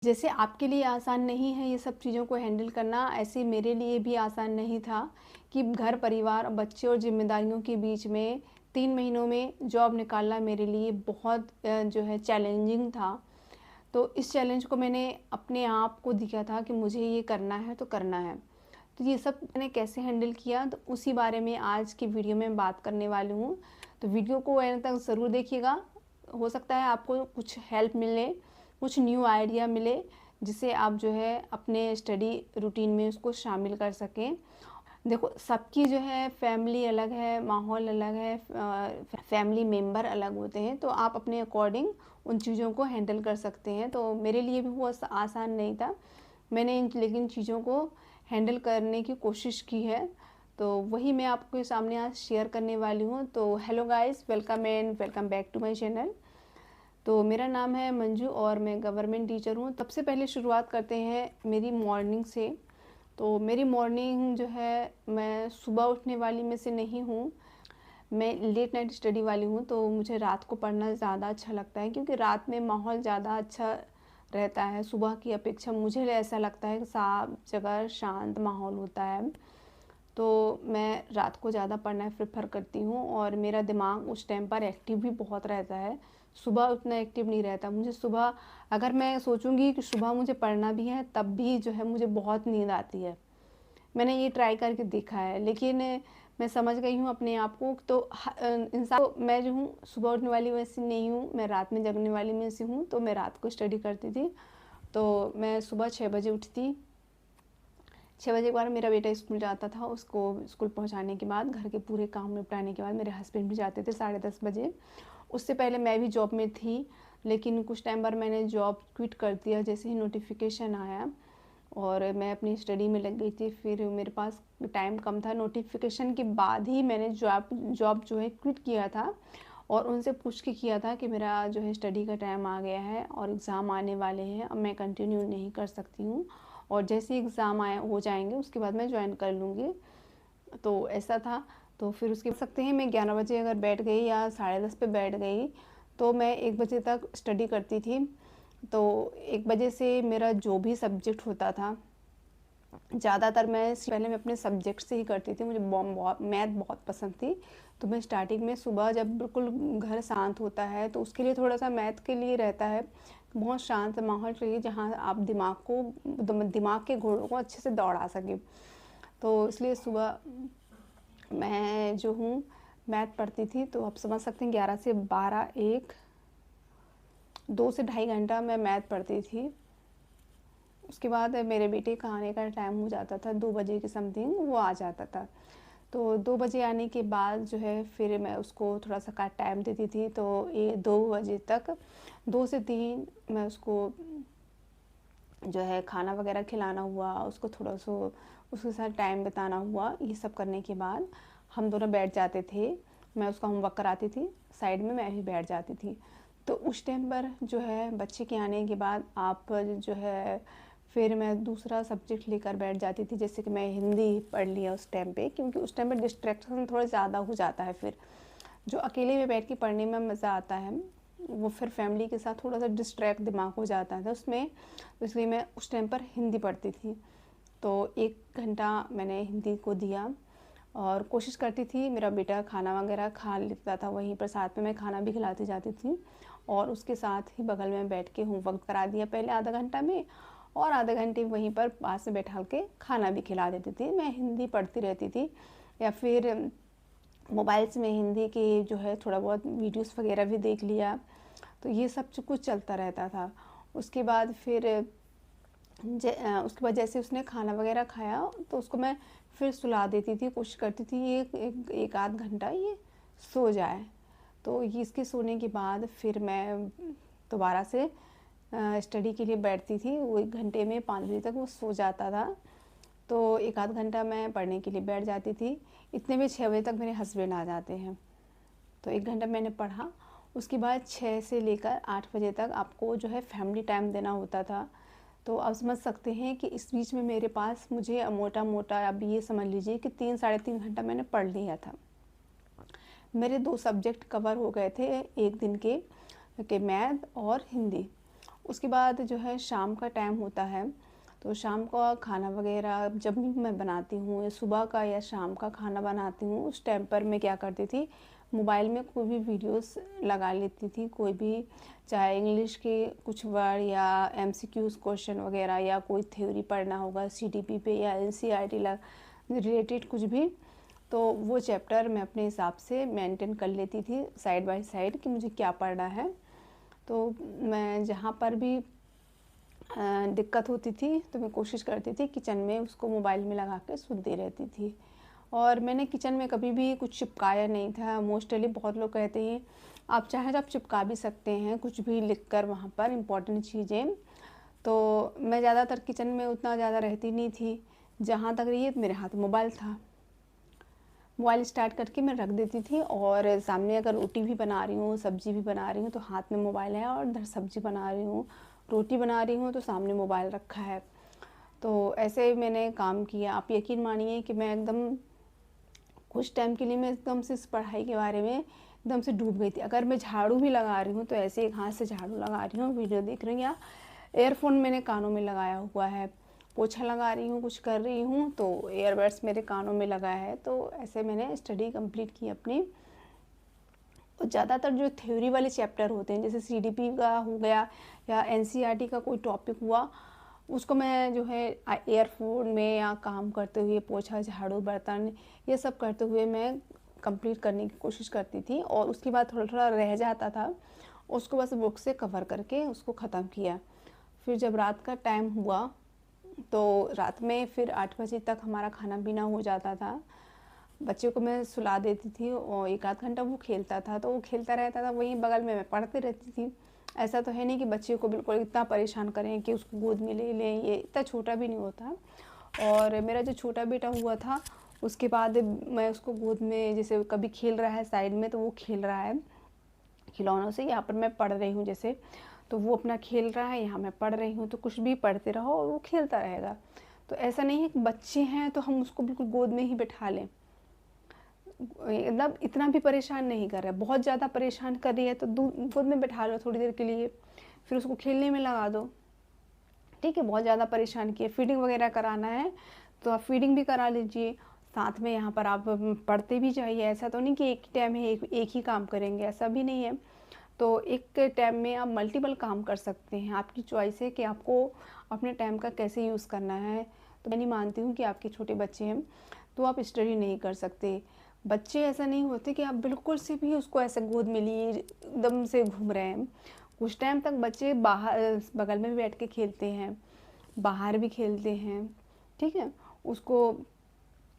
जैसे आपके लिए आसान नहीं है ये सब चीज़ों को हैंडल करना, ऐसे मेरे लिए भी आसान नहीं था कि घर परिवार, बच्चे और ज़िम्मेदारियों के बीच में 3 महीनों में जॉब निकालना मेरे लिए बहुत जो है चैलेंजिंग था। तो इस चैलेंज को मैंने अपने आप को दिया था कि मुझे ये करना है तो करना है। तो ये सब मैंने कैसे हैंडल किया, तो उसी बारे में आज की वीडियो में बात करने वाली हूँ। तो वीडियो को एंड तक ज़रूर देखिएगा। हो सकता है आपको कुछ हेल्प मिले, कुछ न्यू आइडिया मिले, जिससे आप जो है अपने स्टडी रूटीन में उसको शामिल कर सकें। देखो, सबकी जो है फैमिली अलग है, माहौल अलग है, फैमिली मेंबर अलग होते हैं, तो आप अपने अकॉर्डिंग उन चीज़ों को हैंडल कर सकते हैं। तो मेरे लिए भी वो आसान नहीं था। मैंने इन लेकिन चीज़ों को हैंडल करने की कोशिश की है, तो वही मैं आपके सामने आज शेयर करने वाली हूँ। तो hello guys, welcome and welcome back to my channel. तो मेरा नाम है मंजू और मैं गवर्नमेंट टीचर हूँ। सबसे पहले शुरुआत करते हैं मेरी मॉर्निंग से। तो मेरी मॉर्निंग जो है, मैं सुबह उठने वाली में से नहीं हूँ। मैं लेट नाइट स्टडी वाली हूँ, तो मुझे रात को पढ़ना ज़्यादा अच्छा लगता है, क्योंकि रात में माहौल ज़्यादा अच्छा रहता है सुबह की अपेक्षा। मुझे ऐसा लगता है कि साफ जगह, शांत माहौल होता है, तो मैं रात को ज़्यादा पढ़ना प्रेफर करती हूँ और मेरा दिमाग उस टाइम पर एक्टिव भी बहुत रहता है। सुबह उतना एक्टिव नहीं रहता। मुझे सुबह, अगर मैं सोचूंगी कि सुबह मुझे पढ़ना भी है, तब भी जो है मुझे बहुत नींद आती है। मैंने ये ट्राई करके देखा है, लेकिन मैं समझ गई हूँ अपने आप को। तो इंसान, मैं जो हूँ सुबह उठने वाली वैसी नहीं हूँ, मैं रात में जगने वाली में से हूँ। तो मैं रात को स्टडी करती थी। तो मैं सुबह 6 बजे उठती। 6 बजे के बाद मेरा बेटा स्कूल जाता था। उसको स्कूल पहुंचाने के बाद, घर के पूरे काम निपटाने के बाद, मेरे हस्बैंड भी जाते थे 10:30 बजे। उससे पहले मैं भी जॉब में थी, लेकिन कुछ टाइम पर मैंने जॉब क्विट कर दिया जैसे ही नोटिफिकेशन आया, और मैं अपनी स्टडी में लग गई थी। फिर मेरे पास टाइम कम था। नोटिफिकेशन के बाद ही मैंने जॉब जॉब जो है क्विट किया था, और उनसे पूछ के किया था कि मेरा जो है स्टडी का टाइम आ गया है और एग्ज़ाम आने वाले हैं, अब मैं कंटिन्यू नहीं कर सकती हूँ, और जैसे ही एग्ज़ाम आए हो जाएंगे उसके बाद मैं ज्वाइन कर लूँगी। तो ऐसा था। तो फिर उसके सकते हैं, मैं 11 बजे अगर बैठ गई या 10:30 पे बैठ गई, तो मैं 1 बजे तक स्टडी करती थी। तो 1 बजे से मेरा जो भी सब्जेक्ट होता था, ज़्यादातर मैं अपने सब्जेक्ट से ही करती थी। मुझे मैथ बहुत पसंद थी। तो मैं स्टार्टिंग में सुबह जब बिल्कुल घर शांत होता है, तो उसके लिए थोड़ा सा मैथ के लिए रहता है, बहुत शांत माहौल चाहिए जहाँ आप दिमाग के घोड़ों को अच्छे से दौड़ा सकें। तो इसलिए सुबह मैं जो हूँ मैथ पढ़ती थी। तो आप समझ सकते हैं, 11 से 12, 1, 2 से ढाई घंटा मैं मैथ पढ़ती थी। उसके बाद मेरे बेटे का आने का टाइम हो जाता था, 2 बजे के समथिंग वो आ जाता था। तो 2 बजे आने के बाद जो है, फिर मैं उसको थोड़ा सा का टाइम देती थी। तो ये 2 बजे तक, 2 से 3 मैं उसको जो है खाना वगैरह खिलाना हुआ, उसको थोड़ा सा उसके साथ टाइम बिताना हुआ। ये सब करने के बाद हम दोनों बैठ जाते थे। मैं उसका होमवर्क कराती थी, साइड में मैं भी बैठ जाती थी। तो उस टाइम पर जो है, बच्चे के आने के बाद आप जो है, फिर मैं दूसरा सब्जेक्ट लेकर बैठ जाती थी। जैसे कि मैं हिंदी पढ़ लिया उस टाइम पे, क्योंकि उस टाइम पे डिस्ट्रैक्शन थोड़ा ज़्यादा हो जाता है। फिर जो अकेले में बैठ के पढ़ने में मज़ा आता है, वो फिर फैमिली के साथ थोड़ा सा डिस्ट्रैक्ट दिमाग हो जाता था उसमें। तो इसलिए मैं उस टाइम पर हिंदी पढ़ती थी। तो 1 घंटा मैंने हिंदी को दिया, और कोशिश करती थी मेरा बेटा खाना वगैरह खा लेता था वहीं पर, साथ में मैं खाना भी खिलाती जाती थी, और उसके साथ ही बगल में बैठ के होमवर्क करा दिया पहले आधा घंटा में, और आधे घंटे वहीं पर पास में बैठा के खाना भी खिला देती थी। मैं हिंदी पढ़ती रहती थी, या फिर मोबाइल्स में हिंदी के जो है थोड़ा बहुत वीडियोस वगैरह भी देख लिया। तो ये सब कुछ चलता रहता था। उसके बाद फिर उसके बाद जैसे उसने खाना वगैरह खाया, तो उसको मैं फिर सुला देती थी। कोशिश करती थी ये एक आध घंटा ये सो जाए। तो ये इसके सोने के बाद फिर मैं दोबारा से स्टडी के लिए बैठती थी। वो 1 घंटे में 5 बजे तक वो सो जाता था। तो एक आध घंटा मैं पढ़ने के लिए बैठ जाती थी। इतने में 6 बजे तक मेरे हस्बैंड आ जाते हैं। तो 1 घंटा मैंने पढ़ा। उसके बाद 6 से लेकर 8 बजे तक आपको जो है फैमिली टाइम देना होता था। तो आप समझ सकते हैं कि इस बीच में मेरे पास, मुझे मोटा मोटा अब ये समझ लीजिए कि 3 साढ़े 3 घंटा मैंने पढ़ लिया था। मेरे 2 सब्जेक्ट कवर हो गए थे एक दिन के मैथ और हिंदी। उसके बाद जो है शाम का टाइम होता है, तो शाम का खाना वगैरह जब भी मैं बनाती हूँ, या सुबह का या शाम का खाना बनाती हूँ, उस टाइम पर मैं क्या करती थी, मोबाइल में कोई भी वीडियोस लगा लेती थी, कोई भी, चाहे इंग्लिश के कुछ वर्ड या एमसीक्यूज क्वेश्चन वगैरह, या कोई थ्योरी पढ़ना होगा सीटीपी पे या एनसीईआरटी रिलेटेड कुछ भी, तो वो चैप्टर मैं अपने हिसाब से मेंटेन कर लेती थी साइड बाय साइड कि मुझे क्या पढ़ना है। तो मैं जहाँ पर भी दिक्कत होती थी तो मैं कोशिश करती थी किचन में उसको मोबाइल में लगा के सुनती रहती थी। और मैंने किचन में कभी भी कुछ चिपकाया नहीं था। मोस्टली बहुत लोग कहते हैं आप चाहें तो आप चिपका भी सकते हैं कुछ भी लिख कर वहाँ पर इम्पोर्टेंट चीज़ें। तो मैं ज़्यादातर किचन में उतना ज़्यादा रहती नहीं थी। जहाँ तक रही मेरे हाथ मोबाइल था, मोबाइल स्टार्ट करके मैं रख देती थी, और सामने अगर रोटी भी बना रही हूँ, सब्ज़ी भी बना रही हूँ, तो हाथ में मोबाइल है, और इधर सब्ज़ी बना रही हूँ, रोटी बना रही हूँ, तो सामने मोबाइल रखा है। तो ऐसे मैंने काम किया। आप यकीन मानिए कि मैं एकदम कुछ टाइम के लिए मैं एकदम से इस पढ़ाई के बारे में एकदम से डूब गई थी। अगर मैं झाड़ू भी लगा रही हूँ तो ऐसे एक हाथ से झाड़ू लगा रही हूँ, वीडियो देख रही हूँ, या एयरफोन मैंने कानों में लगाया हुआ है, पोछा लगा रही हूँ, कुछ कर रही हूँ तो ईयरबड्स मेरे कानों में लगा है। तो ऐसे मैंने स्टडी कंप्लीट की अपनी। तो ज़्यादातर जो थ्योरी वाले चैप्टर होते हैं, जैसे सीडीपी का हो गया या एनसीईआरटी का कोई टॉपिक हुआ, उसको मैं जो है एयरफोन में या काम करते हुए, पोछा झाड़ू बर्तन ये सब करते हुए मैं कंप्लीट करने की कोशिश करती थी। और उसके बाद थोड़ा थोड़ा रह जाता था, उसको बस बुक से कवर करके उसको ख़त्म किया। फिर जब रात का टाइम हुआ तो रात में फिर 8 बजे तक हमारा खाना पीना हो जाता था। बच्चे को मैं सुला देती थी और 1 आध घंटा वो खेलता था, तो वो खेलता रहता था, वहीं बगल में मैं पढ़ती रहती थी। ऐसा तो है नहीं कि बच्चे को बिल्कुल इतना परेशान करें कि उसको गोद में ले लें, ये इतना छोटा भी नहीं होता। और मेरा जो छोटा बेटा हुआ था उसके बाद मैं उसको गोद में, जैसे कभी खेल रहा है साइड में तो वो खेल रहा है खिलौनों से, यहाँ पर मैं पढ़ रही हूँ जैसे, तो वो अपना खेल रहा है, यहाँ मैं पढ़ रही हूँ, तो कुछ भी पढ़ते रहो और वो खेलता रहेगा। तो ऐसा नहीं है कि बच्चे हैं तो हम उसको बिल्कुल गोद में ही बैठा लें, मतलब इतना भी परेशान नहीं कर रहा है। बहुत ज़्यादा परेशान कर रही है तो गोद में बैठा लो थोड़ी देर के लिए, फिर उसको खेलने में लगा दो, ठीक है। बहुत ज़्यादा परेशान किए, फीडिंग वगैरह कराना है तो आप फीडिंग भी करा लीजिए, साथ में यहाँ पर आप पढ़ते भी जाइए। ऐसा तो नहीं कि एक टाइम में एक ही काम करेंगे, ऐसा भी नहीं है। तो एक टाइम में आप मल्टीपल काम कर सकते हैं, आपकी चॉइस है कि आपको अपने टाइम का कैसे यूज़ करना है। तो मैं नहीं मानती हूँ कि आपके छोटे बच्चे हैं तो आप स्टडी नहीं कर सकते। बच्चे ऐसा नहीं होते कि आप बिल्कुल से भी उसको ऐसे गोद में लिए एकदम से घूम रहे हैं। कुछ टाइम तक बच्चे बाहर बगल में बैठ के खेलते हैं, बाहर भी खेलते हैं, ठीक है। उसको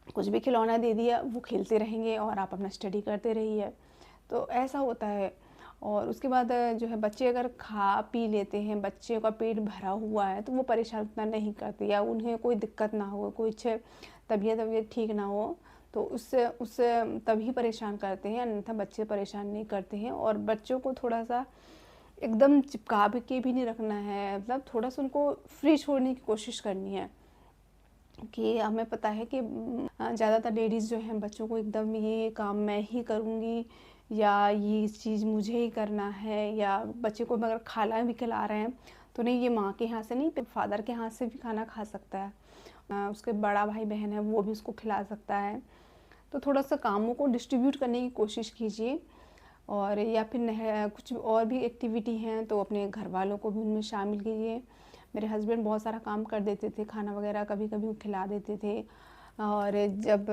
कुछ भी खिलौना दे दिया वो खेलते रहेंगे और आप अपना स्टडी करते रहिए, तो ऐसा होता है। और उसके बाद जो है बच्चे अगर खा पी लेते हैं, बच्चे का पेट भरा हुआ है तो वो परेशान उतना नहीं करते, या उन्हें कोई दिक्कत ना हो, कोई तबीयत ठीक ना हो तो उससे तभी परेशान करते हैं, अन्यथा बच्चे परेशान नहीं करते हैं। और बच्चों को थोड़ा सा एकदम चिपका के भी नहीं रखना है, मतलब थोड़ा सा उनको फ्री छोड़ने की कोशिश करनी है। कि हमें पता है कि ज़्यादातर लेडीज़ जो हैं बच्चों को एकदम ये काम मैं ही करूँगी, या ये चीज़ मुझे ही करना है, या बच्चे को अगर खाना भी खिला रहे हैं तो नहीं, ये माँ के हाथ से नहीं, फादर के हाथ से भी खाना खा सकता है, उसके बड़ा भाई बहन है वो भी उसको खिला सकता है। तो थोड़ा सा कामों को डिस्ट्रीब्यूट करने की कोशिश कीजिए। और या फिर कुछ और भी एक्टिविटी हैं तो अपने घर वालों को भी उनमें शामिल कीजिए। मेरे हस्बैंड बहुत सारा काम कर देते थे, खाना वगैरह कभी कभी वो खिला देते थे। और जब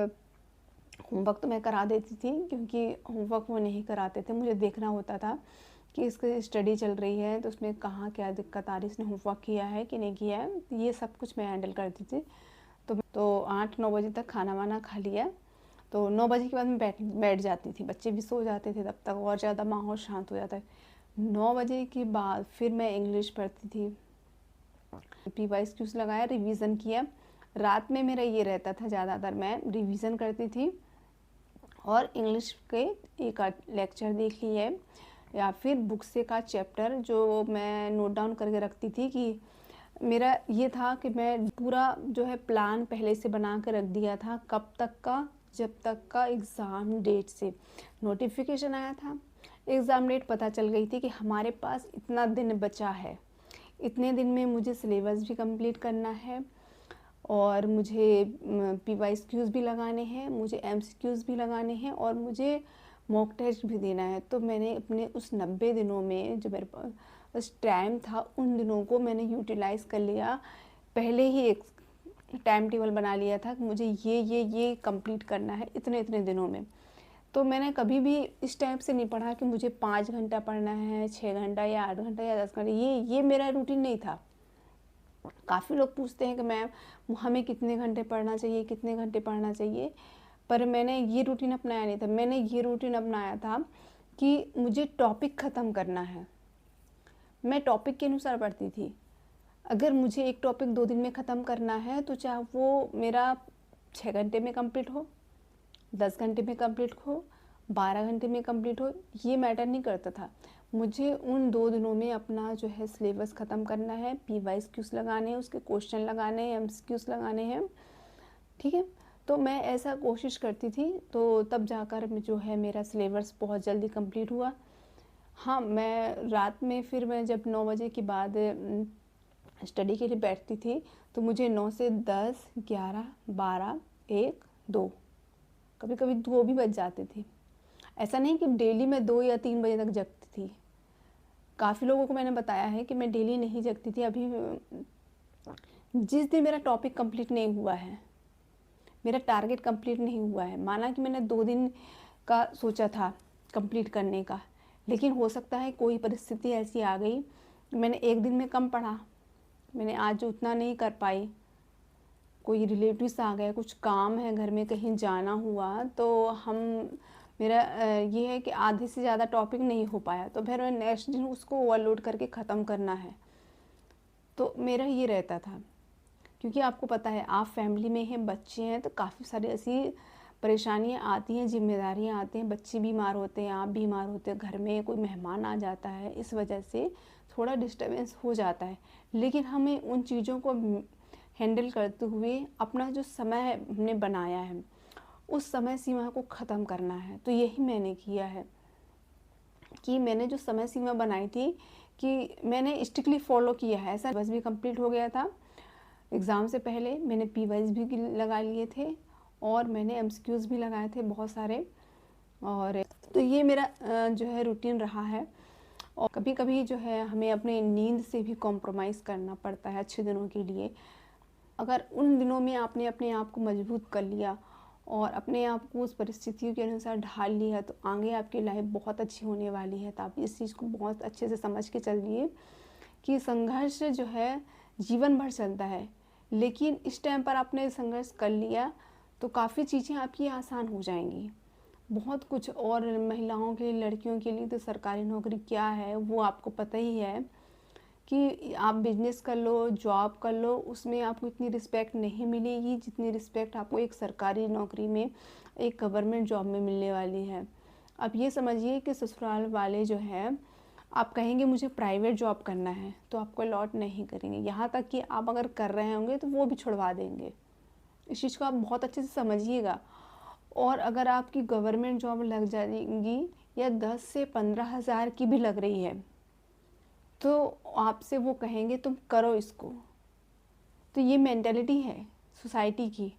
होमवर्क तो मैं करा देती थी, क्योंकि होमवर्क वो नहीं कराते थे, मुझे देखना होता था कि इसकी स्टडी चल रही है तो उसमें कहाँ क्या दिक्कत आ रही है, इसने होमवर्क किया है कि नहीं किया है, ये सब कुछ मैं हैंडल करती थी। तो 8-9 बजे तक खाना वाना खा लिया तो 9 बजे के बाद मैं बैठ जाती थी, बच्चे भी सो जाते थे तब तक, और ज़्यादा माहौल शांत हो जाता है। 9 बजे के बाद फिर मैं इंग्लिश पढ़ती थी, पीवाइस क्यूज लगाया, रिवीजन किया। रात में मेरा ये रहता था, ज़्यादातर मैं रिवीजन करती थी और इंग्लिश के एक लेक्चर देख लिए, या फिर बुक से का चैप्टर जो मैं नोट डाउन करके रखती थी। कि मेरा ये था कि मैं पूरा जो है प्लान पहले से बना कर रख दिया था, कब तक का, जब तक का एग्ज़ाम डेट से नोटिफिकेशन आया था, एग्ज़ाम डेट पता चल गई थी कि हमारे पास इतना दिन बचा है, इतने दिन में मुझे सिलेबस भी कंप्लीट करना है और मुझे PYQs भी लगाने हैं, मुझे MCQs भी लगाने हैं और मुझे मॉक टेस्ट भी देना है। तो मैंने अपने उस 90 दिनों में जो मेरे पास टाइम था, उन दिनों को मैंने यूटिलाइज़ कर लिया। पहले ही एक टाइम टेबल बना लिया था कि मुझे ये कंप्लीट करना है इतने इतने दिनों में। तो मैंने कभी भी इस टाइप से नहीं पढ़ा कि मुझे 5 घंटा पढ़ना है, 6 घंटा या 8 घंटा या 10 घंटा, ये मेरा रूटीन नहीं था। काफ़ी लोग पूछते हैं कि मैम हमें कितने घंटे पढ़ना चाहिए, कितने घंटे पढ़ना चाहिए, पर मैंने ये रूटीन अपनाया नहीं था। मैंने ये रूटीन अपनाया था कि मुझे टॉपिक ख़त्म करना है। मैं टॉपिक के अनुसार पढ़ती थी। अगर मुझे एक टॉपिक 2 दिन में ख़त्म करना है तो चाहे वो मेरा 6 घंटे में कंप्लीट हो, 10 घंटे में कंप्लीट हो, 12 घंटे में कंप्लीट हो, ये मैटर नहीं करता था। मुझे उन 2 दिनों में अपना जो है सिलेबस ख़त्म करना है, PYQs लगाने हैं, उसके क्वेश्चन लगाने हैं, MCQs लगाने हैं, ठीक है। तो मैं ऐसा कोशिश करती थी, तो तब जाकर जो है मेरा सिलेबस बहुत जल्दी कंप्लीट हुआ। हाँ, मैं रात में फिर मैं जब 9 बजे के बाद स्टडी के लिए बैठती थी तो मुझे 9 से 10, 11, 12, 1, 2, कभी कभी 2 भी बज जाते थे। ऐसा नहीं कि डेली मैं 2 या 3 बजे तक जगती थी। काफ़ी लोगों को मैंने बताया है कि मैं डेली नहीं जगती थी। अभी जिस दिन मेरा टॉपिक कंप्लीट नहीं हुआ है, मेरा टारगेट कंप्लीट नहीं हुआ है, माना कि मैंने 2 दिन का सोचा था कंप्लीट करने का, लेकिन हो सकता है कोई परिस्थिति ऐसी आ गई, मैंने 1 दिन में कम पढ़ा, मैंने आज उतना नहीं कर पाई, कोई रिलेटिव्स आ गए, कुछ काम है घर में, कहीं जाना हुआ, तो मेरा ये है कि आधे से ज़्यादा टॉपिक नहीं हो पाया, तो फिर मैं नेक्स्ट दिन उसको ओवरलोड करके ख़त्म करना है। तो मेरा ये रहता था, क्योंकि आपको पता है आप फैमिली में हैं, बच्चे हैं, तो काफ़ी सारी ऐसी परेशानियाँ आती हैं, जिम्मेदारियाँ आती हैं, बच्चे बीमार होते हैं, आप बीमार होते हैं, घर में कोई मेहमान आ जाता है, इस वजह से थोड़ा डिस्टर्बेंस हो जाता है। लेकिन हमें उन चीज़ों को हैंडल करते हुए अपना जो समय हमने बनाया है, उस समय सीमा को ख़त्म करना है। तो यही मैंने किया है कि मैंने जो समय सीमा बनाई थी कि मैंने स्ट्रिक्टली फॉलो किया है। ऐसा बस भी कंप्लीट हो गया था। एग्ज़ाम से पहले मैंने PYs भी लगा लिए थे और मैंने MCQs भी लगाए थे बहुत सारे। और तो ये मेरा जो है रूटीन रहा है। और कभी कभी जो है हमें अपने नींद से भी कॉम्प्रोमाइज़ करना पड़ता है अच्छे दिनों के लिए। अगर उन दिनों में आपने अपने आप को मजबूत कर लिया और अपने आप को उस परिस्थितियों के अनुसार ढाल लिया, तो आगे आपकी लाइफ बहुत अच्छी होने वाली है। तो आप इस चीज़ को बहुत अच्छे से समझ के चलिए कि संघर्ष जो है जीवन भर चलता है, लेकिन इस टाइम पर आपने संघर्ष कर लिया तो काफ़ी चीज़ें आपकी आसान हो जाएंगी, बहुत कुछ। और महिलाओं के लिए, लड़कियों के लिए तो सरकारी नौकरी क्या है वो आपको पता ही है कि आप बिजनेस कर लो, जॉब कर लो, उसमें आपको इतनी रिस्पेक्ट नहीं मिलेगी जितनी रिस्पेक्ट आपको एक सरकारी नौकरी में, एक गवर्नमेंट जॉब में मिलने वाली है। अब ये समझिए कि ससुराल वाले जो है, आप कहेंगे मुझे प्राइवेट जॉब करना है तो आपको अलॉट नहीं करेंगे, यहाँ तक कि आप अगर कर रहे होंगे तो वो भी छुड़वा देंगे। इस चीज़ को आप बहुत अच्छे से समझिएगा। और अगर आपकी गवर्नमेंट जॉब लग जाएगी या 10 से 15 हज़ार की भी लग रही है, तो आपसे वो कहेंगे तुम करो इसको। तो ये मेंटालिटी है सोसाइटी की।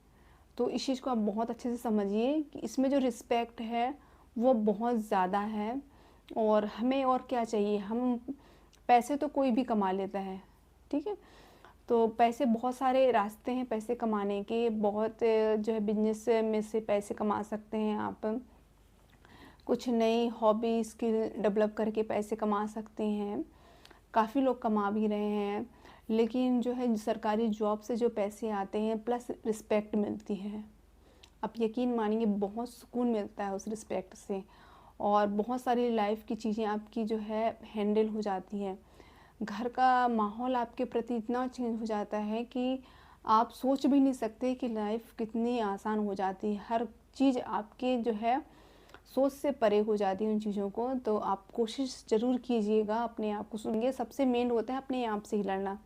तो इस चीज़ को आप बहुत अच्छे से समझिए कि इसमें जो रिस्पेक्ट है वो बहुत ज़्यादा है। और हमें और क्या चाहिए, हम पैसे तो कोई भी कमा लेता है, ठीक है। तो पैसे, बहुत सारे रास्ते हैं पैसे कमाने के, बहुत जो है बिजनेस में से पैसे कमा सकते हैं आप, कुछ नई हॉबी स्किल डेवलप करके पैसे कमा सकते हैं, काफ़ी लोग कमा भी रहे हैं। लेकिन जो है सरकारी जॉब से जो पैसे आते हैं प्लस रिस्पेक्ट मिलती है, आप यकीन मानिए बहुत सुकून मिलता है उस रिस्पेक्ट से। और बहुत सारी लाइफ की चीज़ें आपकी जो है हैंडल हो जाती हैं। घर का माहौल आपके प्रति इतना चेंज हो जाता है कि आप सोच भी नहीं सकते कि लाइफ कितनी आसान हो जाती है। हर चीज़ आपके जो है सोच से परे हो जाती है उन चीज़ों को। तो आप कोशिश ज़रूर कीजिएगा, अपने आप को सुनिए। सबसे मेन होता है अपने आप से ही लड़ना।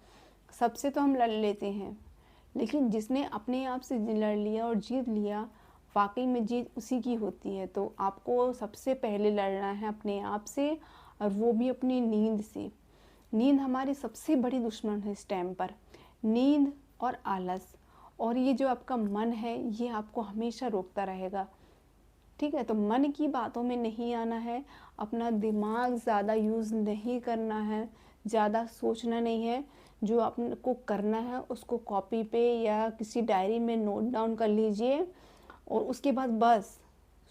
सबसे तो हम लड़ लेते हैं, लेकिन जिसने अपने आप से लड़ लिया और जीत लिया, वाकई में जीत उसी की होती है। तो आपको सबसे पहले लड़ना है अपने आप से, और वो भी अपनी नींद से। नींद हमारी सबसे बड़ी दुश्मन है इस टाइम पर, नींद और आलस। और ये जो आपका मन है ये आपको हमेशा रोकता रहेगा, ठीक है। तो मन की बातों में नहीं आना है, अपना दिमाग ज़्यादा यूज़ नहीं करना है, ज़्यादा सोचना नहीं है। जो आपको करना है उसको कॉपी पे या किसी डायरी में नोट डाउन कर लीजिए और उसके बाद बस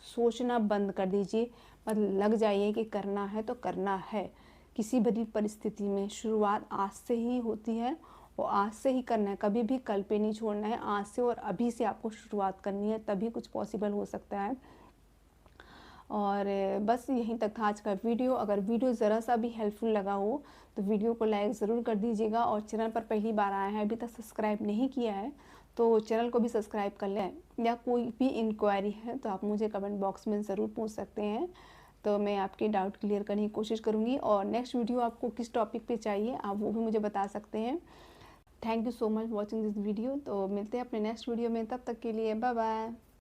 सोचना बंद कर दीजिए। बस लग जाइए कि करना है तो करना है। किसी भी परिस्थिति में शुरुआत आज से ही होती है और आज से ही करना है, कभी भी कल पे नहीं छोड़ना है। आज से और अभी से आपको शुरुआत करनी है, तभी कुछ पॉसिबल हो सकता है। और बस यहीं तक था आज का वीडियो। अगर वीडियो ज़रा सा भी हेल्पफुल लगा हो तो वीडियो को लाइक ज़रूर कर दीजिएगा, और चैनल पर पहली बार आया है, अभी तक सब्सक्राइब नहीं किया है तो चैनल को भी सब्सक्राइब कर लें। या कोई भी इंक्वायरी है तो आप मुझे कमेंट बॉक्स में ज़रूर पूछ सकते हैं, तो मैं आपके डाउट क्लियर करने की कोशिश करूँगी। और नेक्स्ट वीडियो आपको किस टॉपिक पे चाहिए आप वो भी मुझे बता सकते हैं। Thank you so much watching this video. तो मिलते हैं अपने नेक्स्ट वीडियो में, तब तक के लिए बाय बाय।